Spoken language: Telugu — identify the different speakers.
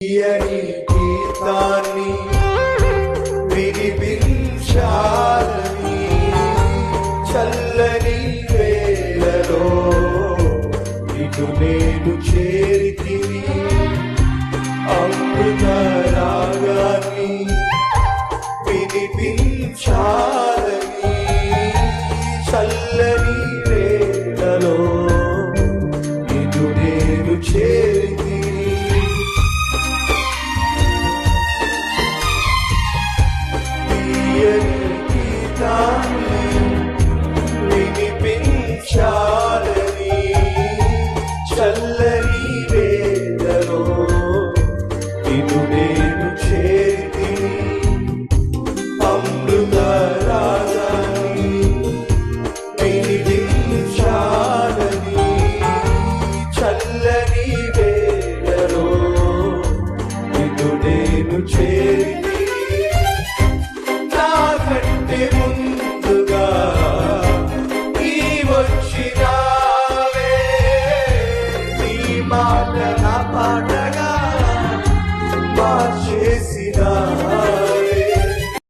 Speaker 1: తీయని గీతాన్ని వినిపించాలని చల్లని వేళలో ఇటు నేను చేరితిని అమృత రాగాన్ని వినిపించాలని చల్లని వేళలో ఇటు నేను చేరితిని వినిపించాలని చల్లని వేళలో ఇటు నేను చేరితిని అమృత రాగాన్ని వినిపించాలని చల్లని వేళలో ఇటు నేను చేరితిని